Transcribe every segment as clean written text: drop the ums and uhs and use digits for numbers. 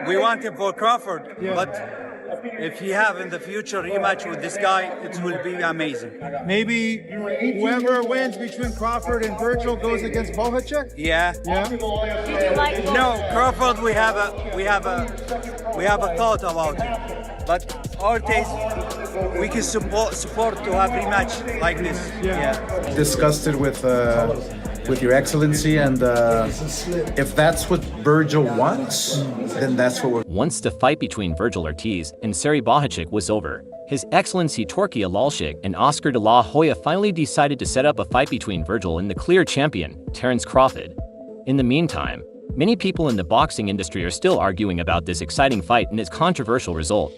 We want him for Crawford, but if he have in the future rematch with this guy, it will be amazing. Maybe whoever wins between Crawford and Vergil goes against Bohacek? Yeah. Yeah. No, Crawford, we have a thought about it, but Ortiz, we can support to have rematch like this. Yeah. Discussed it with Your Excellency, and if that's what Vergil wants, then that's what we're. Once the fight between Vergil Ortiz and Serhiy Bohacek was over, His Excellency Torki Alalshik and Oscar de la Hoya finally decided to set up a fight between Vergil and the clear champion, Terence Crawford. In the meantime, many people in the boxing industry are still arguing about this exciting fight and its controversial result.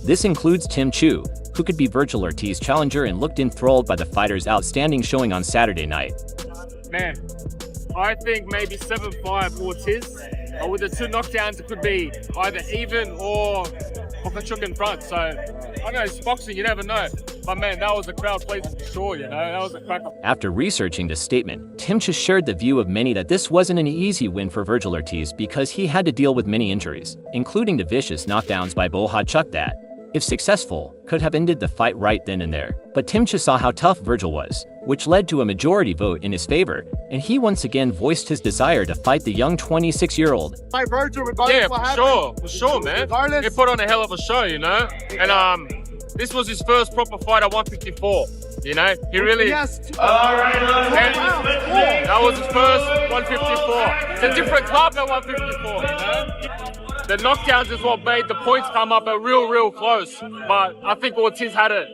This includes Tim Chu, who could be Vergil Ortiz's challenger and looked enthralled by the fighter's outstanding showing on Saturday night. Man, I think maybe 7-5 Ortiz. With the two knockdowns, it could be either even or Bohacek in front. So, I don't know, it's boxing, you never know. But man, that was a crowd pleaser for sure, you know, that was a cracker. After researching this statement, Tim Chu shared the view of many that this wasn't an easy win for Vergil Ortiz because he had to deal with many injuries, including the vicious knockdowns by Bohacek that, if successful, could have ended the fight right then and there. But Tim Chu saw how tough Vergil was, which led to a majority vote in his favor, and he once again voiced his desire to fight the young 26-year-old. Like Vergil, regardless of what happened. For sure, man. Regardless. He put on a hell of a show, you know? And this was his first proper fight at 154, you know? He really... Yes. That was his first 154. It's a different club at 154, you know? The knockdowns is what made the points come up at real close. But I think Ortiz had it.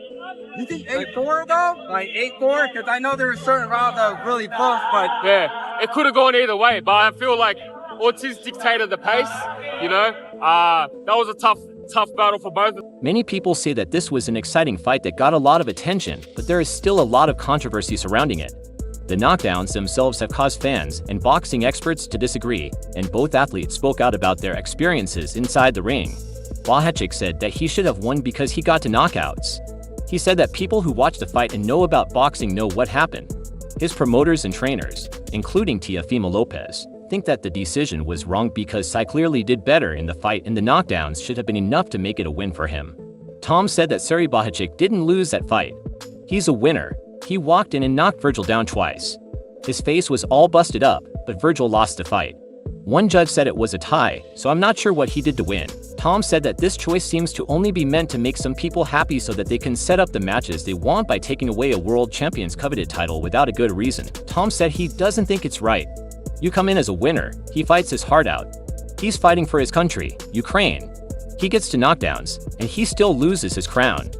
You think 8-4 though? Like 8-4? Because I know there were certain rounds that were really close, but... Yeah, it could have gone either way, but I feel like Ortiz dictated the pace, you know? That was a tough battle for both. Many people say that this was an exciting fight that got a lot of attention, but there is still a lot of controversy surrounding it. The knockdowns themselves have caused fans and boxing experts to disagree, and both athletes spoke out about their experiences inside the ring. Bohacek said that he should have won because he got to knockouts. He said that people who watch the fight and know about boxing know what happened. His promoters and trainers, including Teofimo Lopez, think that the decision was wrong because Sai clearly did better in the fight and the knockdowns should have been enough to make it a win for him. Tom said that Serhiy Bohacek didn't lose that fight. He's a winner. He walked in and knocked Vergil down twice. His face was all busted up, but Vergil lost the fight. One judge said it was a tie, so I'm not sure what he did to win. Tom said that this choice seems to only be meant to make some people happy so that they can set up the matches they want by taking away a world champion's coveted title without a good reason. Tom said he doesn't think it's right. You come in as a winner, he fights his heart out. He's fighting for his country, Ukraine. He gets to knockdowns, and he still loses his crown.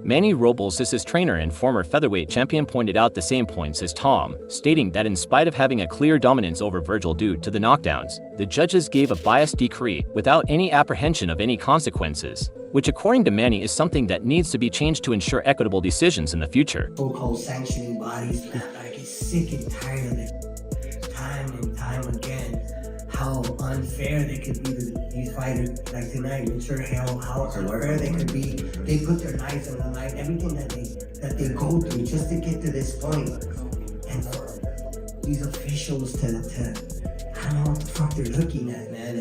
Manny Robles, his trainer and former featherweight champion, pointed out the same points as Tom, stating that in spite of having a clear dominance over Vergil due to the knockdowns, the judges gave a biased decree without any apprehension of any consequences, which according to Manny is something that needs to be changed to ensure equitable decisions in the future. So-called sanctioning bodies, I get sick and tired of it, time and time again, how unfair they could be to these fighters, like tonight, ensure how unfair they could be. They put their lives on the line, everything that they go through just to get to this point. And for these officials to I don't know what the fuck they're looking at, man.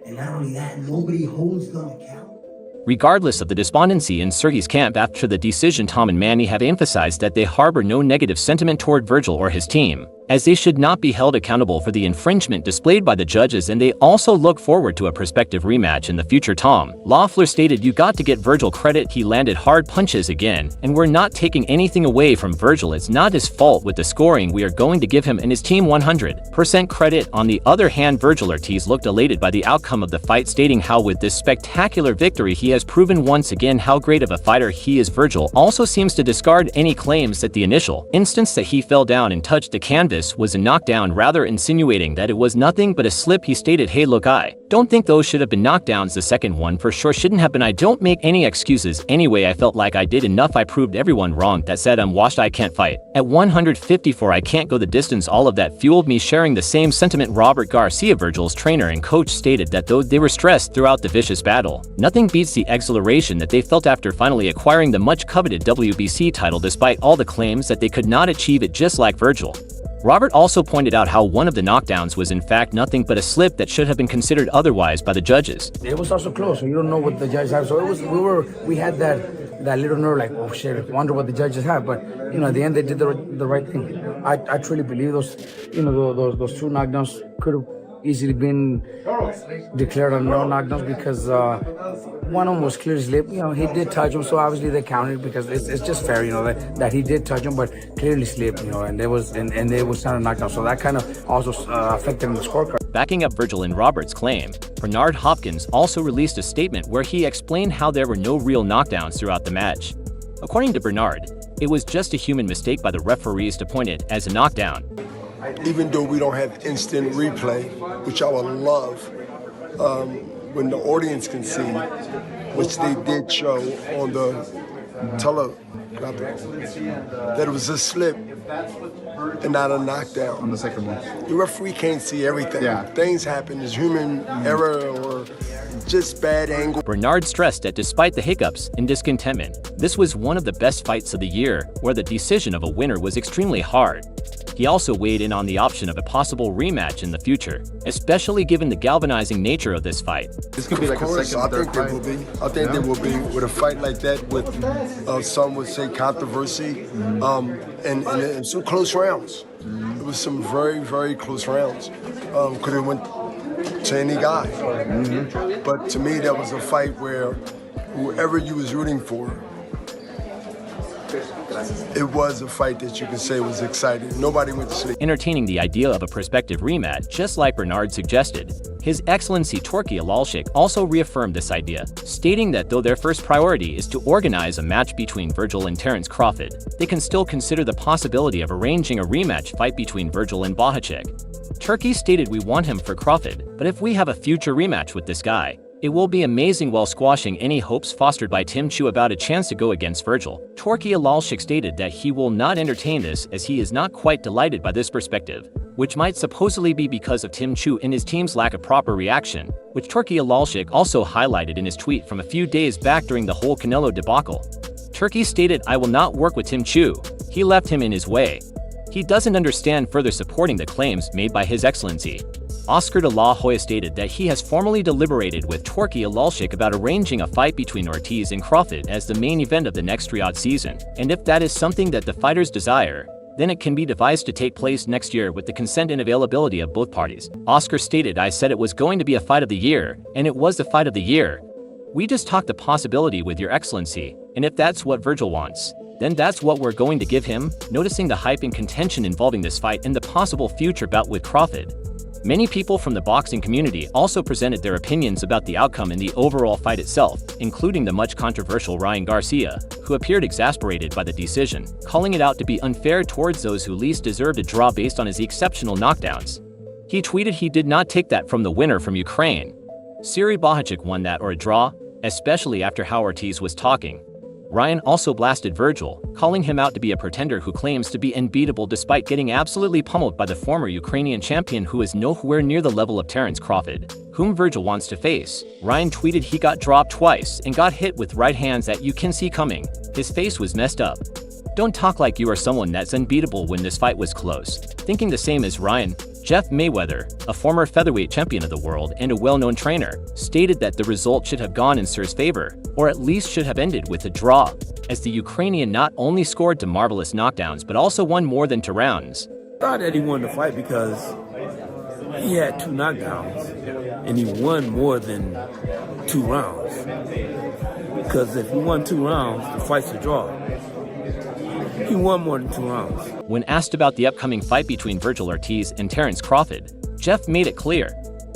And not only that, nobody holds them accountable. Regardless of the despondency in Serhiy's camp after the decision, Tom and Manny have emphasized that they harbor no negative sentiment toward Vergil or his team, as they should not be held accountable for the infringement displayed by the judges, and they also look forward to a prospective rematch in the future. Tom Loeffler stated, "You got to get Vergil credit, he landed hard punches again, and we're not taking anything away from Vergil. It's not his fault with the scoring. We are going to give him and his team 100% credit." On the other hand, Vergil Ortiz looked elated by the outcome of the fight, stating how with this spectacular victory he has proven once again how great of a fighter he is. Vergil also seems to discard any claims that the initial instance that he fell down and touched the canvas was a knockdown, rather insinuating that it was nothing but a slip. He stated, "Hey look, I don't think those should have been knockdowns. The second one for sure shouldn't have been. I don't make any excuses. Anyway, I felt like I did enough. I proved everyone wrong that said I'm washed. I can't fight. At 154 I can't go the distance. All of that fueled me." Sharing the same sentiment, Robert Garcia, Vergil's trainer and coach, stated that though they were stressed throughout the vicious battle, nothing beats the exhilaration that they felt after finally acquiring the much coveted WBC title despite all the claims that they could not achieve it just like Vergil. Robert also pointed out how one of the knockdowns was in fact nothing but a slip that should have been considered otherwise by the judges. It was also close, so you don't know what the judges have. So we had that little nerve, like, oh shit, I wonder what the judges have. But at the end they did the right thing. I truly believe those two knockdowns could have easily been declared on no knockdowns because one of them was clearly slip. He did touch him, so obviously they counted because it's just fair, that he did touch him, but clearly slipped, and it was not a knockdown. So that kind of also affected him the scorecard. Backing up Vergil and Robert's claim, Bernard Hopkins also released a statement where he explained how there were no real knockdowns throughout the match. According to Bernard, it was just a human mistake by the referees to point it as a knockdown. Even though we don't have instant replay, which I would love, when the audience can see, which they did show on the that it was a slip and not a knockdown. On the second one. The referee can't see everything. Yeah. Things happen. There's human error or just bad angle. Bernard stressed that despite the hiccups and discontentment, this was one of the best fights of the year, where the decision of a winner was extremely hard. He also weighed in on the option of a possible rematch in the future, especially given the galvanizing nature of this fight. This could be like a second, third fight. I think there will be with a fight like that with some would say controversy, and some close rounds. It was some very, very close rounds. Could have went to any guy. But to me, that was a fight where whoever you was rooting for, it was a fight that you could say was exciting. Nobody went to sleep. Entertaining the idea of a prospective rematch, just like Bernard suggested, His Excellency Turki Alalshik also reaffirmed this idea, stating that though their first priority is to organize a match between Vergil and Terence Crawford, they can still consider the possibility of arranging a rematch fight between Vergil and Bohacek. Turki stated, "We want him for Crawford, but if we have a future rematch with this guy, it will be amazing," while squashing any hopes fostered by Tim Chu about a chance to go against Vergil. Turki Alalshik stated that he will not entertain this as he is not quite delighted by this perspective, which might supposedly be because of Tim Chu and his team's lack of proper reaction, which Turki Alalshik also highlighted in his tweet from a few days back during the whole Canelo debacle. Turki stated, "I will not work with Tim Chu. He left him in his way. He doesn't understand," further supporting the claims made by His Excellency. Oscar de la Hoya stated that he has formally deliberated with Turki Alalshik about arranging a fight between Ortiz and Crawford as the main event of the next Riyadh season, and if that is something that the fighters desire, then it can be devised to take place next year with the consent and availability of both parties. Oscar stated, "I said it was going to be a fight of the year, and it was the fight of the year. We just talked the possibility with Your Excellency, and if that's what Vergil wants, then that's what we're going to give him," noticing the hype and contention involving this fight and the possible future bout with Crawford. Many people from the boxing community also presented their opinions about the outcome and the overall fight itself, including the much controversial Ryan Garcia, who appeared exasperated by the decision, calling it out to be unfair towards those who least deserved a draw based on his exceptional knockdowns. He tweeted he did not take that from the winner from Ukraine. Siri Bohacek won that or a draw, especially after how Ortiz was talking. Ryan also blasted Vergil, calling him out to be a pretender who claims to be unbeatable despite getting absolutely pummeled by the former Ukrainian champion who is nowhere near the level of Terence Crawford, whom Vergil wants to face. Ryan tweeted he got dropped twice and got hit with right hands that you can see coming. His face was messed up. Don't talk like you are someone that's unbeatable when this fight was close. Thinking the same as Ryan, Jeff Mayweather, a former featherweight champion of the world and a well-known trainer, stated that the result should have gone in Sir's favor, or at least should have ended with a draw, as the Ukrainian not only scored to marvelous knockdowns but also won more than 2 rounds. I thought that he won the fight because he had 2 knockdowns, and he won more than 2 rounds. Because if he won 2 rounds, the fight's a draw. He won more than 2 rounds. When asked about the upcoming fight between Vergil Ortiz and Terence Crawford, Jeff made it clear.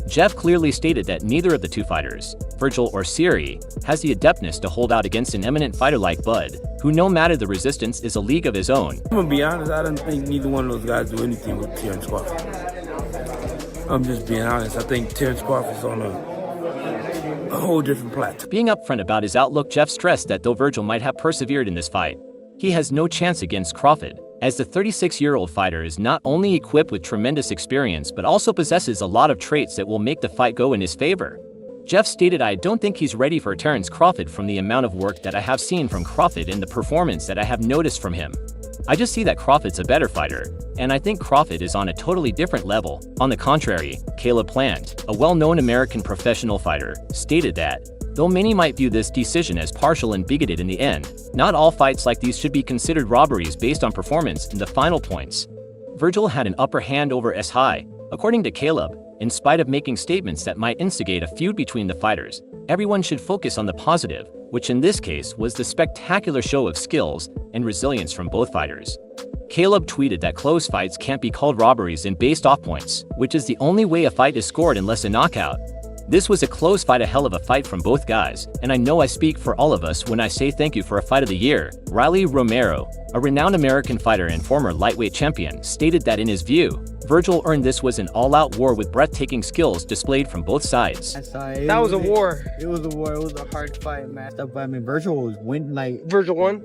Jeff clearly stated that neither of the two fighters, Vergil or Siri, has the adeptness to hold out against an eminent fighter like Bud, who no matter the resistance is a league of his own. I'm gonna be honest, I don't think neither one of those guys do anything with Terence Crawford. I'm just being honest. I think Terence Crawford's on a whole different plateau. Being upfront about his outlook, Jeff stressed that though Vergil might have persevered in this fight, he has no chance against Crawford, as the 36-year-old fighter is not only equipped with tremendous experience but also possesses a lot of traits that will make the fight go in his favor. Jeff stated, "I don't think he's ready for Terence Crawford from the amount of work that I have seen from Crawford and the performance that I have noticed from him. I just see that Crawford's a better fighter, and I think Crawford is on a totally different level. On the contrary, Caleb Plant, a well-known American professional fighter, stated that, though many might view this decision as partial and bigoted in the end, not all fights like these should be considered robberies based on performance in the final points. Vergil had an upper hand over SHI, according to Caleb, in spite of making statements that might instigate a feud between the fighters. Everyone should focus on the positive, which in this case was the spectacular show of skills and resilience from both fighters. Caleb tweeted that close fights can't be called robberies and based off points, which is the only way a fight is scored unless a knockout. This was a close fight, a hell of a fight from both guys, and I know I speak for all of us when I say thank you for a fight of the year. Riley Romero, a renowned American fighter and former lightweight champion, stated that in his view, Vergil earned this was an all-out war with breathtaking skills displayed from both sides. That was a war. It was a war. It was a hard fight, man. I mean, Vergil was win. Vergil won.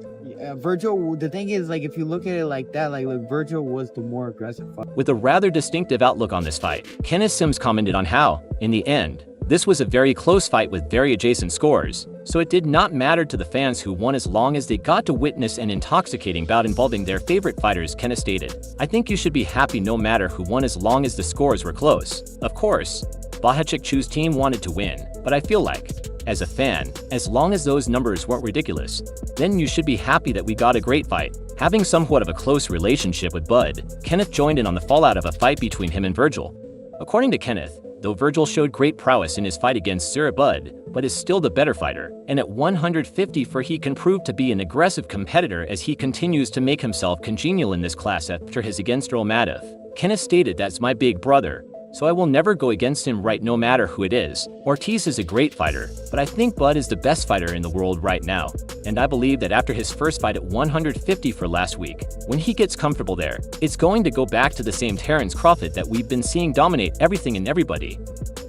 Vergil. The thing is, like, if you look at it like that, like Vergil was the more aggressive fighter. With a rather distinctive outlook on this fight, Kenneth Sims commented on how, in the end, this was a very close fight with very adjacent scores, so it did not matter to the fans who won as long as they got to witness an intoxicating bout involving their favorite fighters. Kenneth stated, "I think you should be happy no matter who won as long as the scores were close. Of course, Blachowicz team wanted to win, but I feel like, as a fan, as long as those numbers weren't ridiculous, then you should be happy that we got a great fight." Having somewhat of a close relationship with Bud, Kenneth joined in on the fallout of a fight between him and Vergil. According to Kenneth, though Vergil showed great prowess in his fight against Sir Bud, but is still the better fighter, and at 154 he can prove to be an aggressive competitor as he continues to make himself congenial in this class after his against Earl Madoff. Kenneth stated, "That's my big brother, so I will never go against him right no matter who it is. Ortiz is a great fighter, but I think Bud is the best fighter in the world right now, and I believe that after his first fight at 154 last week, when he gets comfortable there, it's going to go back to the same Terence Crawford that we've been seeing dominate everything and everybody."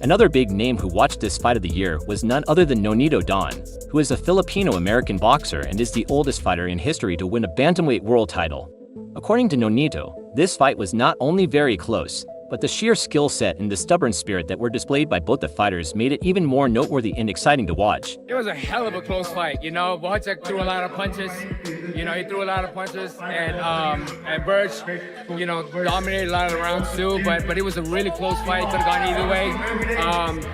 Another big name who watched this fight of the year was none other than Nonito Don, who is a Filipino-American boxer and is the oldest fighter in history to win a bantamweight world title. According to Nonito, this fight was not only very close, but the sheer skill set and the stubborn spirit that were displayed by both the fighters made it even more noteworthy and exciting to watch. It was a hell of a close fight, you know. Blachowicz threw a lot of punches, you know, he threw a lot of punches, and Verg, you know, dominated a lot of the rounds too, but it was a really close fight, could have gone either way,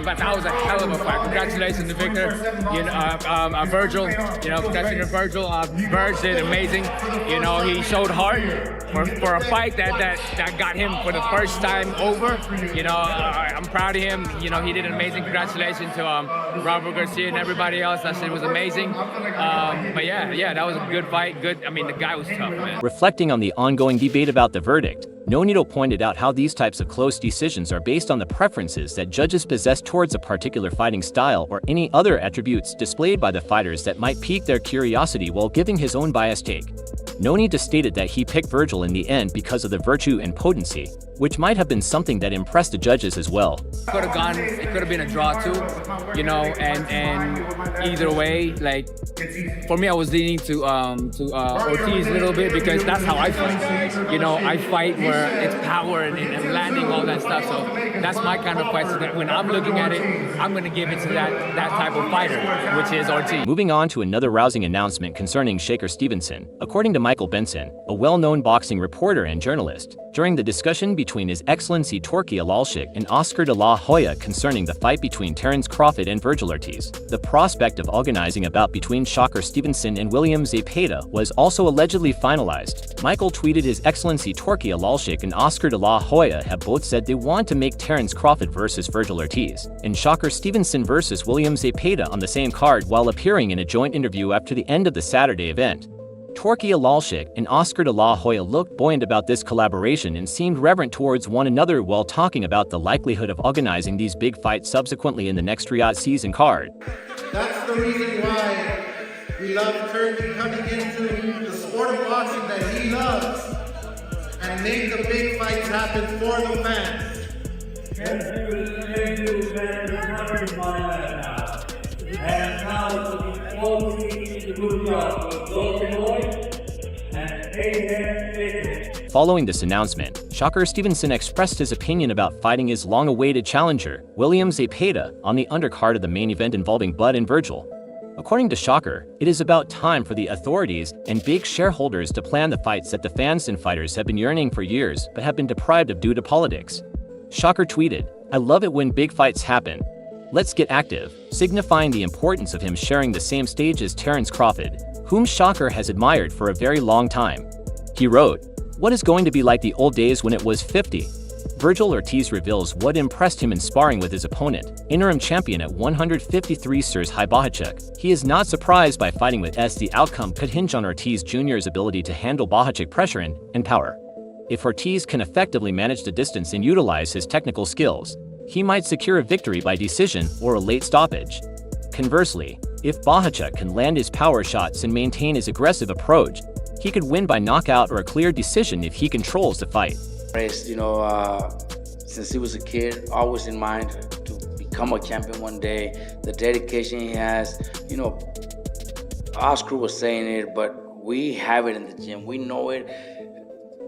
but that was a hell of a fight. Congratulations to Victor, you know, Vergil, you know, congratulations to Vergil. Verg did amazing, you know, he showed heart for a fight that got him for the first time over. You know, I'm proud of him. You know, he did an amazing. Congratulations to Robert Garcia and everybody else. That shit was amazing. But yeah, that was a good fight. Good. I mean, the guy was tough, man. Reflecting on the ongoing debate about the verdict, Nonito pointed out how these types of close decisions are based on the preferences that judges possess towards a particular fighting style or any other attributes displayed by the fighters that might pique their curiosity while giving his own biased take. Nonito stated that he picked Vergil in the end because of the virtue and potency, which might have been something that impressed the judges as well. Could have gone, it could have been a draw too, you know, and either way, like, for me, I was leaning to Ortiz a little bit because that's how I fight. You know, I fight where it's power and landing, all that stuff, so that's my kind of fight. So that when I'm looking at it, I'm going to give it to that type of fighter, which is Ortiz. Moving on to another rousing announcement concerning Shakur Stevenson. According to Michael Benson, a well-known boxing reporter and journalist, during the discussion between His Excellency Torky Alalshik and Oscar de la Hoya concerning the fight between Terence Crawford and Vergil Ortiz, the prospect of organizing a bout between Shakur Stevenson and William Zepeda was also allegedly finalized. Michael tweeted, His Excellency Torky Alalshik and Oscar de la Hoya have both said they want to make Terence Crawford versus Vergil Ortiz and Shakur Stevenson versus William Zepeda on the same card while appearing in a joint interview after the end of the Saturday event. Torky Alalshik and Oscar de la Hoya looked buoyant about this collaboration and seemed reverent towards one another while talking about the likelihood of organizing these big fights subsequently in the next Riyadh season card. That's the reason why we love Turkey coming into the sport of boxing that he loves and make the big fights happen for the fans. And now looking forward to Following this announcement, Shakur Stevenson expressed his opinion about fighting his long-awaited challenger, William Zepeda, on the undercard of the main event involving Bud and Vergil. According to Shakur, it is about time for the authorities and big shareholders to plan the fights that the fans and fighters have been yearning for years but have been deprived of due to politics. Shakur tweeted, "I love it when big fights happen. Let's get active," signifying the importance of him sharing the same stage as Terence Crawford, whom Shakur has admired for a very long time. He wrote, "What is going to be like the old days when it was 50? Vergil Ortiz reveals what impressed him in sparring with his opponent, interim champion at 153 Sirs Bohachuk. He is not surprised by fighting with S. The outcome could hinge on Ortiz Jr.'s ability to handle Bohachuk pressure and power. If Ortiz can effectively manage the distance and utilize his technical skills, he might secure a victory by decision or a late stoppage. Conversely, if Bohachuk can land his power shots and maintain his aggressive approach, he could win by knockout or a clear decision if he controls the fight." You know, since he was a kid, always in mind to become a champion one day. The dedication he has, you know, Oscar was saying it, but we have it in the gym. We know it.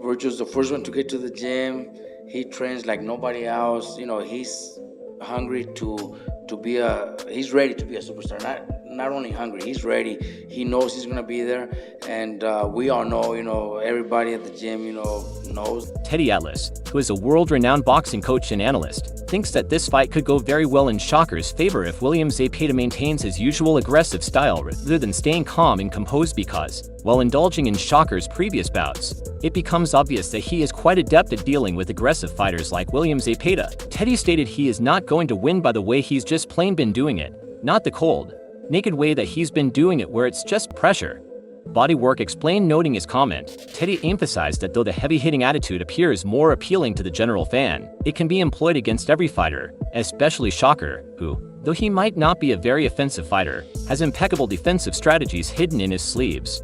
Vergil's the first one to get to the gym. He trains like nobody else. You know, he's hungry he's ready to be a superstar. Not only hungry, he's ready. He knows he's gonna be there, and we all know, you know, everybody at the gym, you know, knows. Teddy Atlas, who is a world-renowned boxing coach and analyst, thinks that this fight could go very well in Shakur's favor if William Zepeda maintains his usual aggressive style rather than staying calm and composed because, while indulging in Shakur's previous bouts, it becomes obvious that he is quite adept at dealing with aggressive fighters like William Zepeda. Teddy stated he is not going to win by the way he's just plain been doing it, not the cold, naked way that he's been doing it where it's just pressure. Bodywork explained, noting his comment. Teddy emphasized that though the heavy-hitting attitude appears more appealing to the general fan, it can be employed against every fighter, especially Shakur, who, though he might not be a very offensive fighter, has impeccable defensive strategies hidden in his sleeves.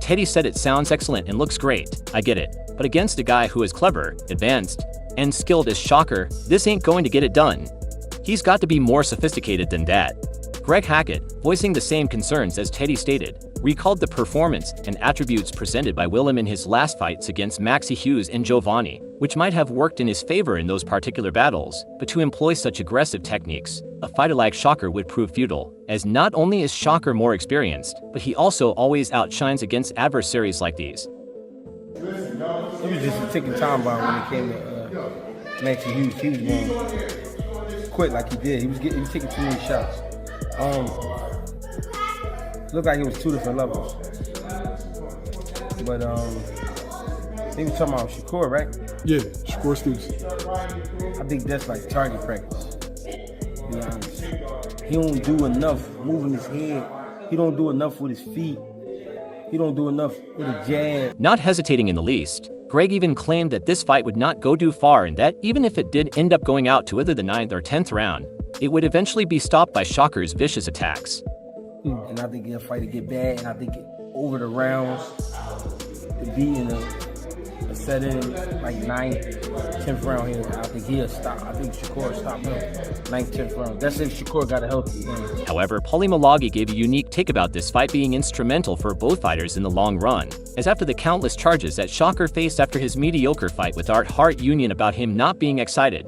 Teddy said, "It sounds excellent and looks great, I get it, but against a guy who is clever, advanced, and skilled as Shakur, this ain't going to get it done. He's got to be more sophisticated than that." Greg Hackett, voicing the same concerns as Teddy stated, recalled the performance and attributes presented by Willem in his last fights against Maxie Hughes and Giovanni, which might have worked in his favor in those particular battles, but to employ such aggressive techniques, a fighter like Shakur would prove futile, as not only is Shakur more experienced, but he also always outshines against adversaries like these. It was just a ticking time bomb when it came to Maxie Hughes. He was going quick like he did. He was taking too many shots. Looked like it was two different levels. But they were talking about Shakur, right? Yeah, Shakur Stevenson. I think that's like target practice, to be honest. He don't do enough moving his head. He don't do enough with his feet. He don't do enough with a jab. Not hesitating in the least, Greg even claimed that this fight would not go too far and that even if it did end up going out to either the 9th or 10th round, it would eventually be stopped by Shakur's vicious attacks. And I think the fight to get bad, and I think over the rounds, to be in a setting like 9th, 10th round here, I think he'll stop. I think Shakur stop him 9th, 10th round. That's if Shakur got a healthy game. However, Paulie Malagi gave a unique take about this fight being instrumental for both fighters in the long run, as after the countless charges that Shakur faced after his mediocre fight with Art Hart Union about him not being excited,